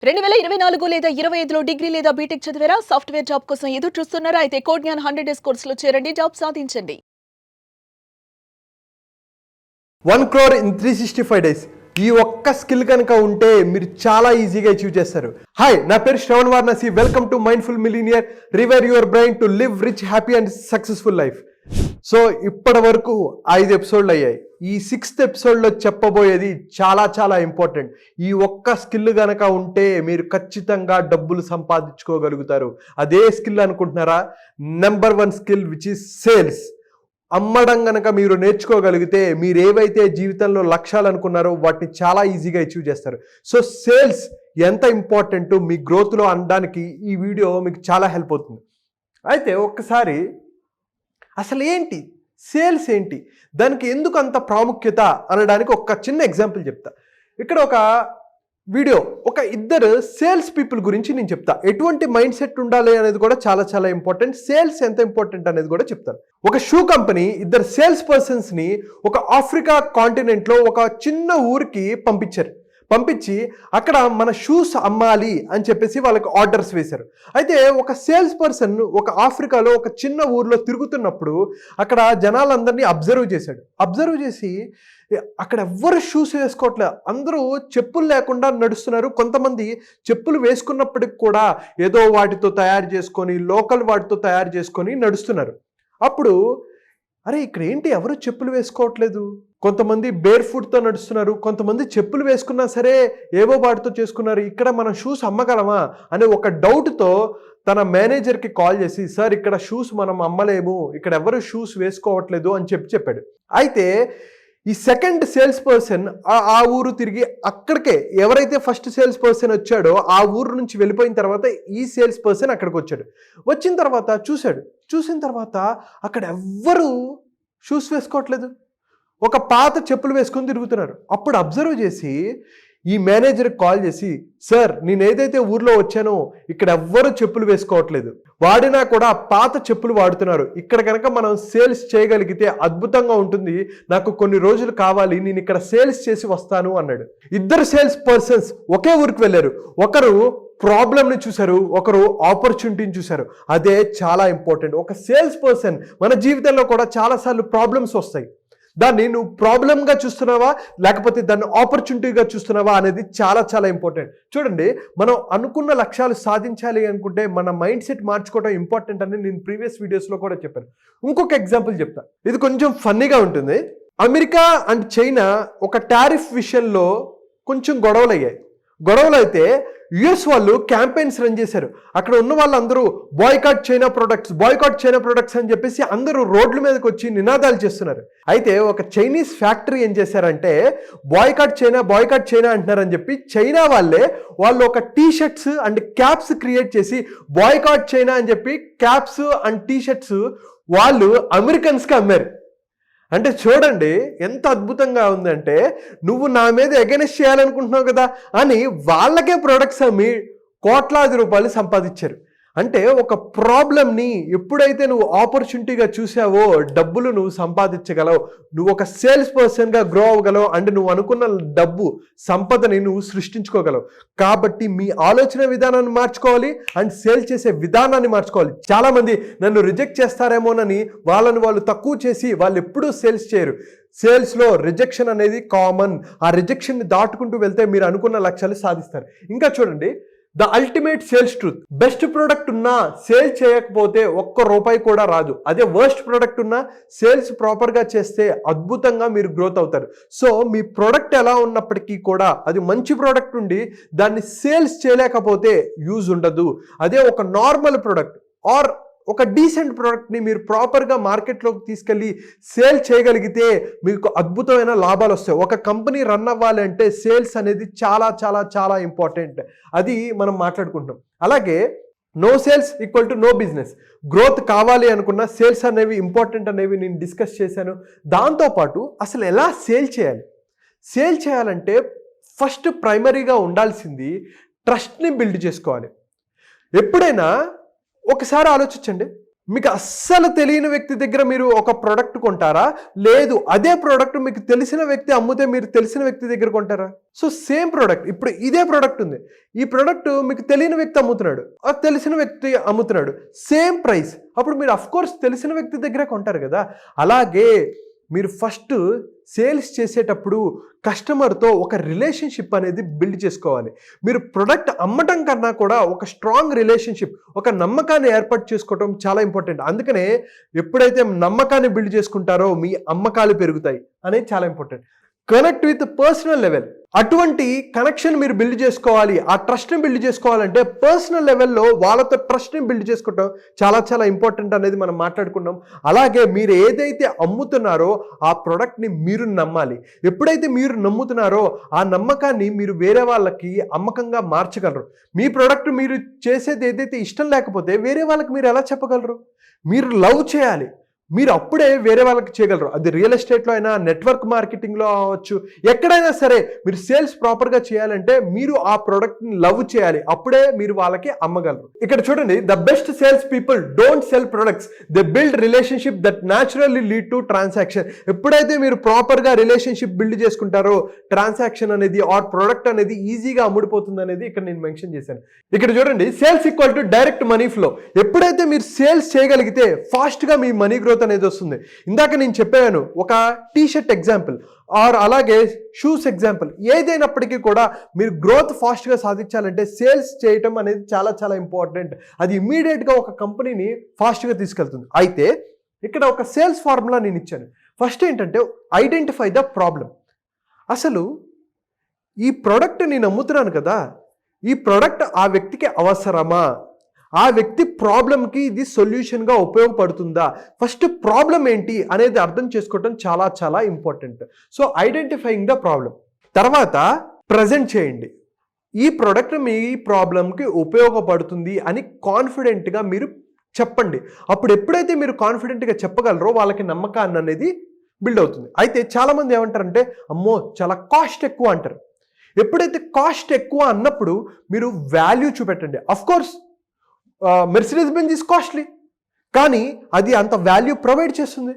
2024 లేదా 25లో డిగ్రీ లేదా బీటెక్ చదివారా? సాఫ్ట్‌వేర్ జాబ్ కోసం ఎదురు చూస్తున్నారా? అయితే కోడ్ జ్ఞాన్ 100 డేస్ కోర్సులో చేరండి, జాబ్ సాధించండి. 1 crore in 365 days. ఈ ఒక్క స్కిల్ కనుక ఉంటే మీరు చాలా ఈజీగా అచీవ్ చేస్తారు. హాయ్, నా పేరు Shravan Varanasi. Welcome to mindful millionaire. రివైర్ your brain to live rich, happy and successful life. So ఇప్పటి వరకు 5 ఎపిసోడ్లు అయ్యాయి. ఈ 6th ఎపిసోడ్లో చెప్పబోయేది చాలా చాలా ఇంపార్టెంట్. ఈ ఒక్క స్కిల్ కనుక ఉంటే మీరు ఖచ్చితంగా డబ్బులు సంపాదించుకోగలుగుతారు. అదే స్కిల్ అనుకుంటున్నారా? Number 1 skill which is sales. అమ్మడం కనుక మీరు నేర్చుకోగలిగితే మీరు ఏవైతే జీవితంలో లక్ష్యాలు అనుకున్నారో వాటిని చాలా ఈజీగా అచీవ్ చేస్తారు. సో సేల్స్ ఎంత ఇంపార్టెంట్ మీ గ్రోత్లో అనడానికి ఈ వీడియో మీకు చాలా హెల్ప్ అవుతుంది. అయితే ఒక్కసారి అసలు ఏంటి సేల్స్, ఏంటి దానికి ఎందుకు అంత ప్రాముఖ్యత అనడానికి ఒక చిన్న ఎగ్జాంపుల్ చెప్తా. ఇక్కడ ఒక వీడియో, ఒక ఇద్దరు సేల్స్ పీపుల్ గురించి నేను చెప్తా. ఎటువంటి మైండ్ సెట్ ఉండాలి అనేది కూడా చాలా చాలా ఇంపార్టెంట్. సేల్స్ ఎంత ఇంపార్టెంట్ అనేది కూడా చెప్తాను. ఒక షూ కంపెనీ ఇద్దరు సేల్స్ పర్సన్స్ని ఒక ఆఫ్రికా కాంటినెంట్లో ఒక చిన్న ఊరికి పంపించి అక్కడ మన షూస్ అమ్మాలి అని చెప్పేసి వాళ్ళకి ఆర్డర్స్ వేశారు. అయితే ఒక సేల్స్ పర్సన్ ఒక ఆఫ్రికాలో ఒక చిన్న ఊర్లో తిరుగుతున్నప్పుడు అక్కడ జనాలందరినీ అబ్జర్వ్ చేసి అక్కడ ఎవ్వరు షూస్ వేసుకోవట్లేదు, అందరూ చెప్పులు లేకుండా నడుస్తున్నారు. కొంతమంది చెప్పులు వేసుకున్నప్పటికి కూడా ఏదో వాటితో తయారు చేసుకొని, లోకల్ వాటితో తయారు చేసుకొని నడుస్తున్నారు. అప్పుడు అరే ఇక్కడ ఏంటి ఎవరు చెప్పులు వేసుకోవట్లేదు, కొంతమంది బేర్ ఫుట్తో నడుస్తున్నారు, కొంతమంది చెప్పులు వేసుకున్నా సరే ఏవో వాటితో చేసుకున్నారు, ఇక్కడ మనం షూస్ అమ్మగలమా అనే ఒక డౌట్తో తన మేనేజర్కి కాల్ చేసి, సార్ ఇక్కడ షూస్ మనం అమ్మలేము, ఇక్కడ ఎవరు షూస్ వేసుకోవట్లేదు అని చెప్పాడు. అయితే ఈ సెకండ్ సేల్స్ పర్సన్ ఆ ఊరు తిరిగి అక్కడికే ఎవరైతే ఫస్ట్ సేల్స్ పర్సన్ వచ్చాడో ఆ ఊరు నుంచి వెళ్ళిపోయిన తర్వాత ఈ సేల్స్ పర్సన్ అక్కడికి వచ్చాడు. వచ్చిన తర్వాత చూసిన తర్వాత అక్కడ ఎవ్వరు షూస్ వేసుకోవట్లేదు, ఒక పాత చెప్పులు వేసుకొని తిరుగుతున్నారు. అప్పుడు అబ్జర్వ్ చేసి ఈ మేనేజర్కి కాల్ చేసి, సార్ నేను ఏదైతే ఊర్లో వచ్చానో ఇక్కడ ఎవ్వరు చెప్పులు వేసుకోవట్లేదు, వాడినా కూడా పాత చెప్పులు వాడుతున్నారు, ఇక్కడ కనుక మనం సేల్స్ చేయగలిగితే అద్భుతంగా ఉంటుంది, నాకు కొన్ని రోజులు కావాలి, నేను ఇక్కడ సేల్స్ చేసి వస్తాను అన్నాడు. ఇద్దరు సేల్స్ పర్సన్స్ ఒకే ఊరికి వెళ్ళారు. ఒకరు ప్రాబ్లమ్ని చూశారు, ఒకరు ఆపర్చునిటీని చూశారు. అదే చాలా ఇంపార్టెంట్. ఒక సేల్స్ పర్సన్ మన జీవితంలో కూడా చాలాసార్లు ప్రాబ్లమ్స్ వస్తాయి. దాన్ని నువ్వు ప్రాబ్లంగా చూస్తున్నావా లేకపోతే దాన్ని ఆపర్చునిటీగా చూస్తున్నావా అనేది చాలా చాలా ఇంపార్టెంట్. చూడండి, మనం అనుకున్న లక్ష్యాలు సాధించాలి అనుకుంటే మన మైండ్ సెట్ మార్చుకోవడం ఇంపార్టెంట్ అని నేను ప్రీవియస్ వీడియోస్లో కూడా చెప్పాను. ఇంకొక ఎగ్జాంపుల్ చెప్తా, ఇది కొంచెం ఫన్నీగా ఉంటుంది. అమెరికా అండ్ చైనా ఒక టారిఫ్ విషయంలో కొంచెం గొడవలు అయితే యుఎస్ వాళ్ళు క్యాంపెయిన్స్ రన్ చేశారు. అక్కడ ఉన్న వాళ్ళందరూ బాయ్కాట్ చైనా ప్రొడక్ట్స్ అని చెప్పేసి అందరూ రోడ్ల మీదకి వచ్చి నినాదాలు చేస్తున్నారు. అయితే ఒక చైనీస్ ఫ్యాక్టరీ ఏం చేశారంటే బాయ్కాట్ చైనా అంటున్నారని చెప్పి చైనా వాళ్ళు ఒక టీ-షర్ట్స్ అండ్ క్యాప్స్ క్రియేట్ చేసి బాయ్కాట్ చైనా అని చెప్పి క్యాప్స్ అండ్ టీ-షర్ట్స్ వాళ్ళు అమెరికన్స్కి అమ్మారు. అంటే చూడండి ఎంత అద్భుతంగా ఉందంటే, నువ్వు నా మీద ఎగెనెస్ట్ చేయాలనుకుంటున్నావు కదా అని వాళ్ళకే ప్రొడక్ట్స్ అమ్మి కోట్లాది రూపాయలు సంపాదించారు. అంటే ఒక ప్రాబ్లమ్ని ఎప్పుడైతే నువ్వు ఆపర్చునిటీగా చూసావో డబ్బులు నువ్వు సంపాదించగలవు, నువ్వు ఒక సేల్స్ పర్సన్గా గ్రో అవ్వగలవు, అండ్ నువ్వు అనుకున్న డబ్బు సంపదని నువ్వు సృష్టించుకోగలవు. కాబట్టి మీ ఆలోచన విధానాన్ని మార్చుకోవాలి అండ్ సేల్ చేసే విధానాన్ని మార్చుకోవాలి. చాలామంది నన్ను రిజెక్ట్ చేస్తారేమోనని వాళ్ళు తక్కువ చేసి వాళ్ళు ఎప్పుడూ సేల్స్ చేయరు. సేల్స్లో రిజెక్షన్ అనేది కామన్. ఆ రిజెక్షన్ని దాటుకుంటూ వెళ్తే మీరు అనుకున్న లక్ష్యాలు సాధిస్తారు. ఇంకా చూడండి, the ultimate sales truth. Best product ఉన్నా సేల్ చేయకపోతే ₹1 కూడా రాదు. అదే వర్స్ట్ ప్రోడక్ట్ ఉన్నా సేల్స్ ప్రాపర్గా చేస్తే అద్భుతంగా మీరు గ్రోత్ అవుతారు. సో మీ ప్రోడక్ట్ ఎలా ఉన్నప్పటికీ కూడా అది మంచి ప్రోడక్ట్ ఉండి దాన్ని సేల్స్ చేయలేకపోతే యూజ్ ఉండదు. అదే ఒక నార్మల్ ప్రోడక్ట్ ఆర్ ఒక డీసెంట్ ప్రోడక్ట్ని మీరు ప్రాపర్గా మార్కెట్లోకి తీసుకెళ్ళి సేల్ చేయగలిగితే మీకు అద్భుతమైన లాభాలు వస్తాయి. ఒక కంపెనీ రన్ అవ్వాలి అంటే సేల్స్ అనేది చాలా చాలా చాలా ఇంపార్టెంట్. అది మనం మాట్లాడుకుంటాం. అలాగే no sales equal to no business. Growth కావాలి అనుకున్న సేల్స్ అనేవి ఇంపార్టెంట్ అనేవి నేను డిస్కస్ చేశాను. దాంతోపాటు అసలు ఎలా సేల్ చేయాలంటే ఫస్ట్ ప్రైమరీగా ఉండాల్సింది ట్రస్ట్ని బిల్డ్ చేసుకోవాలి. ఎప్పుడైనా ఒకసారి ఆలోచించండి, మీకు అస్సలు తెలియని వ్యక్తి దగ్గర మీరు ఒక ప్రోడక్ట్ కొంటారా, లేదు అదే ప్రోడక్ట్ మీకు తెలిసిన వ్యక్తి అమ్మితే మీరు తెలిసిన వ్యక్తి దగ్గర కొంటారా? సో సేమ్ ప్రోడక్ట్, ఇప్పుడు ఇదే ప్రోడక్ట్ ఉంది, ఈ ప్రోడక్ట్ మీకు తెలియని వ్యక్తి అమ్ముతున్నాడు, ఆ తెలిసిన వ్యక్తి అమ్ముతున్నాడు, సేమ్ ప్రైస్, అప్పుడు మీరు అఫ్ కోర్స్ తెలిసిన వ్యక్తి దగ్గరే కొంటారు కదా. అలాగే మీరు ఫస్ట్ సేల్స్ చేసేటప్పుడు కస్టమర్తో ఒక రిలేషన్షిప్ అనేది బిల్డ్ చేసుకోవాలి. మీరు ప్రొడక్ట్ అమ్మటం కన్నా కూడా ఒక స్ట్రాంగ్ రిలేషన్షిప్, ఒక నమ్మకాన్ని ఏర్పాటు చేసుకోవడం చాలా ఇంపార్టెంట్. అందుకనే ఎప్పుడైతే నమ్మకాన్ని బిల్డ్ చేసుకుంటారో మీ అమ్మకాలు పెరుగుతాయి అనేది చాలా important. Connect with personal level, అటువంటి కనెక్షన్ మీరు బిల్డ్ చేసుకోవాలి. ఆ ట్రస్ట్ని బిల్డ్ చేసుకోవాలంటే పర్సనల్ లెవెల్లో వాళ్ళతో ట్రస్ట్ని బిల్డ్ చేసుకోవటం చాలా చాలా ఇంపార్టెంట్ అనేది మనం మాట్లాడుకున్నాం. అలాగే మీరు ఏదైతే అమ్ముతున్నారో ఆ ప్రోడక్ట్ని మీరు నమ్మాలి. ఎప్పుడైతే మీరు నమ్ముతున్నారో ఆ నమ్మకాన్ని మీరు వేరే వాళ్ళకి అమ్మకంగా మార్చగలరు. మీ ప్రోడక్ట్ మీరు చేసేది ఏదైతే ఇష్టం లేకపోతే వేరే వాళ్ళకి మీరు ఎలా చెప్పగలరు? మీరు లవ్ చేయాలి, మీరు అప్పుడే వేరే వాళ్ళకి చేయగలరు. అది రియల్ ఎస్టేట్లో అయినా, నెట్వర్క్ మార్కెటింగ్లో అవ్వచ్చు, ఎక్కడైనా సరే మీరు సేల్స్ ప్రాపర్గా చేయాలంటే మీరు ఆ ప్రోడక్ట్ని లవ్ చేయాలి, అప్పుడే మీరు వాళ్ళకి అమ్మగలరు. ఇక్కడ చూడండి, the best sales people don't sell products, they build relationship that naturally lead to transaction. ఎప్పుడైతే మీరు ప్రాపర్గా రిలేషన్షిప్ బిల్డ్ చేసుకుంటారో ట్రాన్సాక్షన్ అనేది ఆర్ ప్రోడక్ట్ అనేది ఈజీగా అమ్ముడిపోతుంది అనేది ఇక్కడ నేను మెన్షన్ చేశాను. ఇక్కడ చూడండి, sales equal to direct money flow. ఎప్పుడైతే మీరు సేల్స్ చేయగలిగితే ఫాస్ట్గా మీ మనీ గ్రోత్ అనేది వస్తుంది. ఇందాక నేను చెప్పాను ఒక టీ-షర్ట్ ఎగ్జాంపుల్ ఆర్ అలాగే షూస్ ఎగ్జాంపుల్, ఏదైనప్పటికీ కూడా మీరు గ్రోత్ ఫాస్ట్గా సాధించాలంటే సేల్స్ చేయటం అనేది చాలా చాలా ఇంపార్టెంట్. అది ఇమ్మీడియట్గా ఒక కంపెనీని ఫాస్ట్గా తీసుకెళ్తుంది. అయితే ఇక్కడ ఒక సేల్స్ ఫార్ములా నేను ఇచ్చాను. ఫస్ట్ ఏంటంటే ఐడెంటిఫై ద ప్రాబ్లం. అసలు ఈ ప్రోడక్ట్ నేను అమ్ముతున్నాను కదా, ఈ ప్రోడక్ట్ ఆ వ్యక్తికి అవసరమా, ఆ వ్యక్తి ప్రాబ్లంకి ఇది సొల్యూషన్గా ఉపయోగపడుతుందా, ఫస్ట్ ప్రాబ్లం ఏంటి అనేది అర్థం చేసుకోవటం చాలా చాలా important. So identifying the problem, తర్వాత ప్రజెంట్ చేయండి. ఈ ప్రోడక్ట్ మీ ప్రాబ్లంకి ఉపయోగపడుతుంది అని కాన్ఫిడెంట్గా మీరు చెప్పండి. అప్పుడు ఎప్పుడైతే మీరు కాన్ఫిడెంట్గా చెప్పగలరో వాళ్ళకి నమ్మకాన్ని అనేది బిల్డ్ అవుతుంది. అయితే చాలామంది ఏమంటారంటే అమ్మో చాలా కాస్ట్ ఎక్కువ అంటారు. ఎప్పుడైతే కాస్ట్ ఎక్కువ అన్నప్పుడు మీరు వాల్యూ చూపెట్టండి. Of course Mercedes Benz is costly, కానీ అది అంత వాల్యూ ప్రొవైడ్ చేస్తుంది.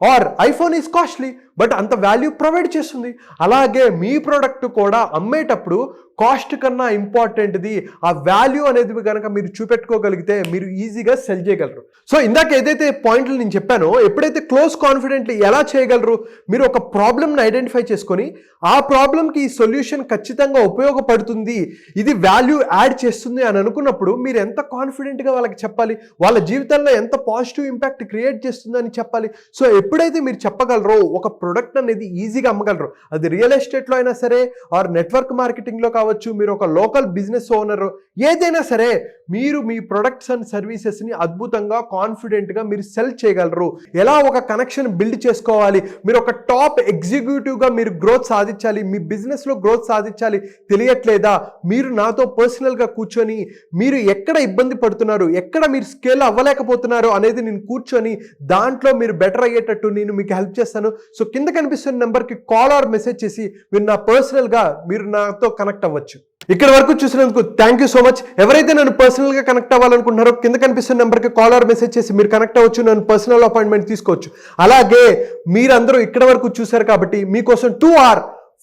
Or iPhone is costly but అంత వాల్యూ ప్రొవైడ్ చేస్తుంది. అలాగే మీ ప్రోడక్ట్ కూడా అమ్మేటప్పుడు కాస్ట్ కన్నా ఇంపార్టెంట్ది ఆ వాల్యూ అనేది కనుక మీరు చూపెట్టుకోగలిగితే మీరు ఈజీగా సెల్ చేయగలరు. సో ఇందాక ఏదైతే పాయింట్లు నేను చెప్పానో, ఎప్పుడైతే క్లోజ్ కాన్ఫిడెంట్లీ ఎలా చేయగలరు, మీరు ఒక ప్రాబ్లమ్ని ఐడెంటిఫై చేసుకొని ఆ ప్రాబ్లంకి ఈ సొల్యూషన్ ఖచ్చితంగా ఉపయోగపడుతుంది, ఇది వాల్యూ యాడ్ చేస్తుంది అని అనుకున్నప్పుడు మీరు ఎంత కాన్ఫిడెంట్గా వాళ్ళకి చెప్పాలి, వాళ్ళ జీవితంలో ఎంత పాజిటివ్ ఇంపాక్ట్ క్రియేట్ చేస్తుందని చెప్పాలి. సో ఎప్పుడైతే మీరు చెప్పగలరో ఒక ప్రొడక్ట్ అనేది ఈజీగా అమ్మగలరు. అది రియల్ ఎస్టేట్లో అయినా సరే ఆర్ నెట్వర్క్ మార్కెటింగ్లో కావచ్చు, మీరు ఒక లోకల్ బిజినెస్ ఓనర్, ఏదైనా సరే మీరు మీ ప్రొడక్ట్స్ అండ్ సర్వీసెస్ని అద్భుతంగా కాన్ఫిడెంట్గా మీరు సెల్ చేయగలరు. ఎలా ఒక కనెక్షన్ బిల్డ్ చేసుకోవాలి, మీరు ఒక టాప్ ఎగ్జిక్యూటివ్గా మీరు గ్రోత్ సాధించాలి, మీ బిజినెస్లో గ్రోత్ సాధించాలి తెలియట్లేదా, మీరు నాతో పర్సనల్గా కూర్చొని మీరు ఎక్కడ ఇబ్బంది పడుతున్నారు, ఎక్కడ మీరు స్కేల్ అవ్వలేకపోతున్నారు అనేది నేను కూర్చొని దాంట్లో మీరు బెటర్ అయ్యేటట్టు నేను మీకు హెల్ప్ చేస్తాను. సో కింద కనిపిస్తున్న నెంబర్కి కాల్ ఆర్ మెసేజ్ చేసి మీరు నా పర్సనల్గా మీరు నాతో కనెక్ట్ అవ్వచ్చు. ఇక్కడ వరకు చూసినందుకు థ్యాంక్ యూ సో మచ్. ఎవరైతే నన్ను పర్సనల్గా కనెక్ట్ అవ్వాలనుకుంటున్నారో కింద కనిపిస్తున్న నెంబర్కి కాల్ ఆర్ మెసేజ్ చేసి మీరు కనెక్ట్ అవ్వచ్చు, నన్ను పర్సనల్ అపాయింట్మెంట్ తీసుకోవచ్చు. అలాగే మీరందరూ ఇక్కడ వరకు చూశారు కాబట్టి మీకోసం 2 hour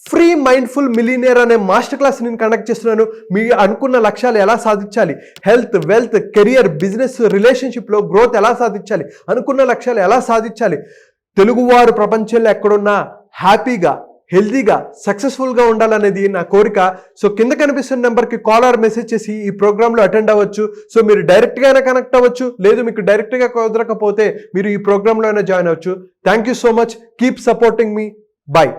ఫ్రీ మైండ్ఫుల్ మిలియనియర్ అనే మాస్టర్ క్లాస్ నేను కండక్ట్ చేస్తున్నాను. మీ అనుకున్న లక్ష్యాలు ఎలా సాధించాలి, హెల్త్, వెల్త్, కెరియర్, బిజినెస్, రిలేషన్షిప్లో గ్రోత్ ఎలా సాధించాలి, అనుకున్న లక్ష్యాలు ఎలా సాధించాలి, తెలుగువారు ప్రపంచంలో ఎక్కడున్నా హ్యాపీగా, హెల్తీగా, సక్సెస్ఫుల్గా ఉండాలనేది నా కోరిక. సో కింద కనిపిస్తున్న నెంబర్కి కాల్ ఆర్ మెసేజ్ చేసి ఈ ప్రోగ్రాంలో అటెండ్ అవ్వచ్చు. సో మీరు డైరెక్ట్గా అయినా కనెక్ట్ అవ్వచ్చు, లేదు మీకు డైరెక్ట్గా కుదరకపోతే మీరు ఈ ప్రోగ్రాంలో అయినా జాయిన్ అవ్వచ్చు. Thank you so much. Keep supporting me. By.